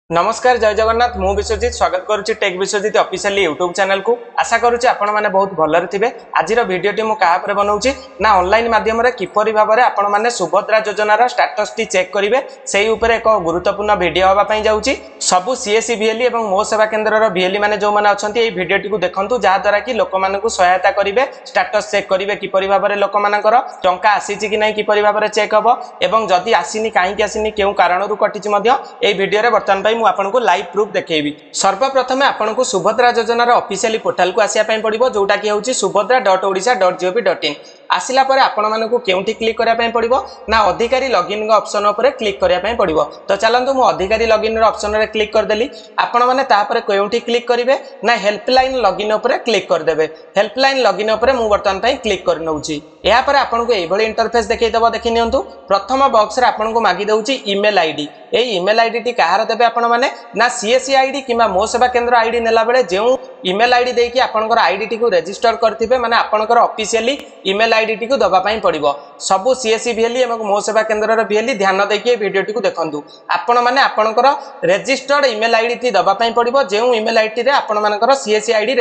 नमस्कार जय जगन्नाथ मु विश्वजित स्वागत करुच्ची tech Biswajit official YouTube channel को आशा करुच्ची आपण माने बहुत भलरे थिबे। आजिर वीडियोटी मु कहा पर बनाउची ना ऑनलाइन माध्यम रे किपरि भाबरे आपण माने सुभद्रा योजनार स्टेटस टी चेक करिवे सेही ऊपर एक गुरुत्वपूर्ण वीडियो होबा पई जाउची। सबु सीएससी बीएलई एवं मो सेवा केंद्र रो बीएलई माने जो माने अछंती एई वीडियोटी को देखंतु जहा द्वारा कि लोक मानकु सहायता करिवे स्टेटस चेक करिवे किपरि भाबरे लोक मानकर टंका आसीची कि नै किपरि भाबरे चेक हबो एवं जदी आसीनी काहे कि आसीनी केउ कारणरू कटिची मध्य एई वीडियो रे वर्तमान पई मु आपनको लाइव प्रूफ देखेबी। सर्वप्रथम आपनको सुभद्रा योजनार ऑफिशियल पोर्टल को आसिया पई पड़िबो जोटा कि होची subhadra.odisha.gov.in। आसिला परे आपण मानकु केउठी क्लिक करिया पई पड़िबो ना अधिकारी लॉगिन रो ऑप्शन ऊपर क्लिक करिया पई पड़िबो। तो चलंतु मु अधिकारी लॉगिन रो ऑप्शन रे क्लिक कर देली। आपण माने ता परे केउठी क्लिक करिवे ना हेल्पलाइन लॉगिन ऊपर क्लिक कर देबे। हेल्पलाइन लॉगिन ऊपर मु वर्तमान पई क्लिक कर नउची। या पर आपनको एई भली इंटरफेस देखै दबो देखि नियंतु। प्रथम बॉक्स रे आपनको मागी दउची ईमेल आईडी। ए ईमेल आईडी टी कहार देबे आपण माने ना सीएससी आईडी किमा मो सेवा केंद्र आईडी नेला बेले जेउ ईमेल आईडी देकी कि आपनकर आईडी टी को रजिस्टर करथिबे माने आपनकर ऑफिशियली ईमेल आईडी टी को दबा पई पड़िबो। सबु सीएससी बीएलई एवं मो सेवा केंद्र रो बीएलई ध्यान देकी वीडियो टी को देखंतु। आपण माने आपनकर रजिस्टर्ड ईमेल आईडी टी दबा पई पड़िबो जेउ ईमेल आईडी रे आपण मानकर सीएससी आईडी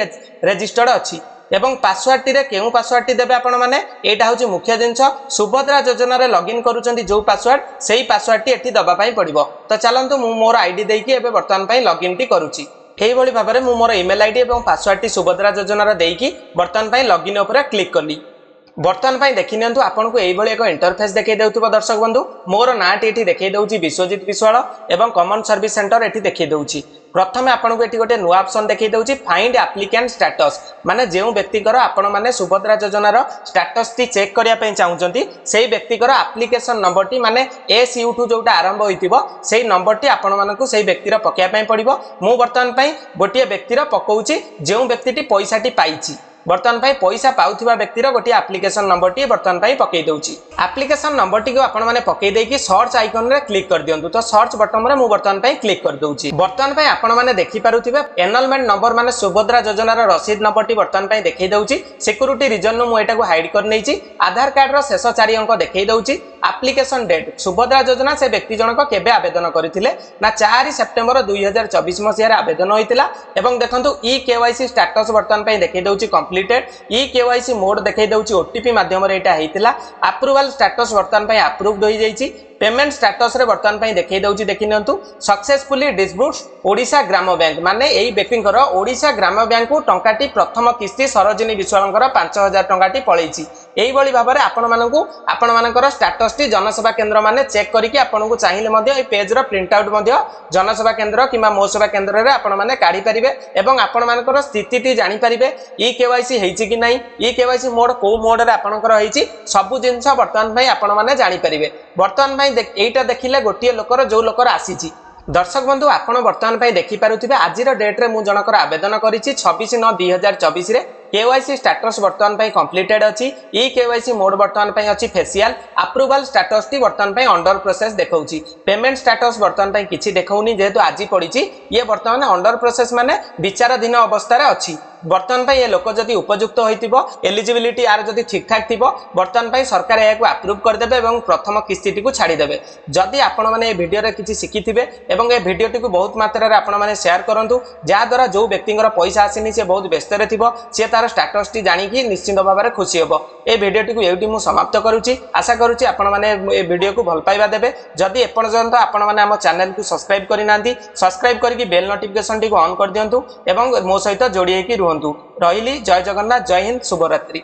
रजिस्टर्ड अछि एवं पासवर्ड टी रे केउ पासवर्ड टी देबे आपण माने एटा होची मुख्य जिंस। सुभद्रा योजना रे लॉगिन करूचंती जो पासवर्ड सेही पासवर्ड टी एठी दबा पई पड़िबो। तो चलंतु मु मोर आईडी देकी एबे वर्तमान पई लॉगिन टी करूची। एही भली भाबरे मु मोर ईमेल आईडी एवं पासवर्ड टी सुभद्रा योजना रे देकी वर्तमान पई लॉगिन ऊपर क्लिक करली। वर्तमान पई देखि नियंतु आपनको एही भली एक इंटरफेस देखै देउतबो दर्शक बंधु। मोर नाटी एठी देखै दउची विश्वजित विश्वाल एवं कॉमन सर्विस सेंटर एठी देखै दउची। प्रथमे आपनको एठी गोटे नुआ ऑप्शन देखै दउची फाइंड एप्लिकेंट स्टेटस माने जेउ व्यक्तिकर आपण माने सुभद्रा योजनार स्टेटस टी चेक करिया पई चाहुचंती सेही व्यक्तिकर एप्लिकेशन नंबर टी माने SU2 जोटा आरंभ होइतिबो सेही नंबर टी आपण मानकु सेही व्यक्तिर पकेया पई पड़िबो। मु वर्तमान पई गोटिए व्यक्तिर पकोउची जेउ व्यक्तिटी पैसा टी पाइची। वर्तमान पई पैसा पाउथिबा व्यक्तिर गोटे एप्लिकेशन नंबर टी वर्तमान पई पकई दउची। एप्लिकेशन नंबर टी को आपण माने पकई देकी सर्च आइकन रे क्लिक कर दियंतु। तो सर्च बटन रे मु वर्तमान पई क्लिक कर दउची। वर्तमान पई आपण माने देखि पारुथिबे एनरोलमेंट नंबर माने सुभद्रा योजनार रसीद नंबर टी वर्तमान पई देखै दउची। सिक्युरिटी रीजन नु मु एटा को हाइड कर नैची। आधार कार्ड रो शेष 4 अंक देखै दउची। एप्लिकेशन डेट सुभद्रा योजना से व्यक्ति जनक केबे आवेदन करिथिले ना 4 सेप्टेम्बर 2024 मसिया रे आवेदन होइतिला एवं देखंतु ई केवाईसी स्टेटस वर्तमान पई देखै दउची कंप्लीटेड। ई केवाईसी मोड देखै दउची ओटीपी माध्यम रे एटा हेइतिला। अप्रूवल स्टेटस वर्तमान पई अप्रूव्ड होई जाईची। पेमेंट स्टेटस रे वर्तमान पई देखै दउची देखि नियंतु सक्सेसफुली डिस्बर्स्ड ओडिशा ग्राम बैंक माने एई व्यक्तिकर ओडिशा ग्राम बैंक को टंकाटी प्रथम किस्ती सरोजिनी विश्वालंकर 5000 टंकाटी पळैची। एई बळी भाबरे आपण मानकर स्टेटस टी जनसेवा केंद्र माने चेक करिकि आपनकु चाहिले मध्ये ए पेज रो प्रिंट आउट मध्ये जनसेवा केंद्र किमा मो सेवा केंद्र रे आपण माने काढी परिबे एवं आपण मानकर स्थिति टी जानि परिबे। ई केवाईसी हेइची कि नै ई केवाईसी मोड को मोड रे आपनकर हेइची सब जिंस वर्तमान पई आपण माने जानि परिबे। वर्तमान पई एटा देखिले गोटिए लोकर जो लोकर आसीची। दर्शक बंधु आपण वर्तमान पई देखि पारुथिबे आजिर डेट रे मु जनकर आवेदन करिछि 26/9/2024 रे। केवाईसी स्टेटस वर्तमान पई कंप्लीटेड अछि। ई केवाईसी मोड वर्तमान पई अछि फेशियल। अप्रूवल स्टेटस टी वर्तमान पई अंडर प्रोसेस देखौछि। पेमेंट स्टेटस वर्तमान पई किछि देखौनी जेहेतु आजि पडिछि। ये वर्तमान अंडर प्रोसेस माने विचाराधीन अवस्था रे अछि। वर्तमान पई ए लोक जदि उपयुक्त होइतिबो एलिजिबिलिटी आर जदि ठीक ठाक थिबो वर्तमान पई सरकार एयाकु अप्रूव कर देबे एवं प्रथम किस्ती टी को छाडी देबे। जदि आपण माने ए वीडियो रे किछि सिखिथिबे एवं ए वीडियो टी को बहुत मात्रा रे आपण माने शेयर करंतु जा द्वारा जो व्यक्तिଙ୍କର पैसा आसीनी से बहुत व्यस्त रे थिबो से तार स्टेटस टी जानि कि निश्चित भाबरे खुशी हेबो। ए वीडियो टी को एउटी मु समाप्त करूची। आशा करूची आपण माने ए वीडियो को भल पाइबा देबे। जदि एपर्यंत आपण माने हम चैनल को सब्सक्राइब करि नांती सब्सक्राइब करके बेल नोटिफिकेशन टी को ऑन कर दियंतु एवं मो सहित जोडी हेकि रुहंतु। रहिली जय जगन्नाथ जय हिंद शुभरात्रि।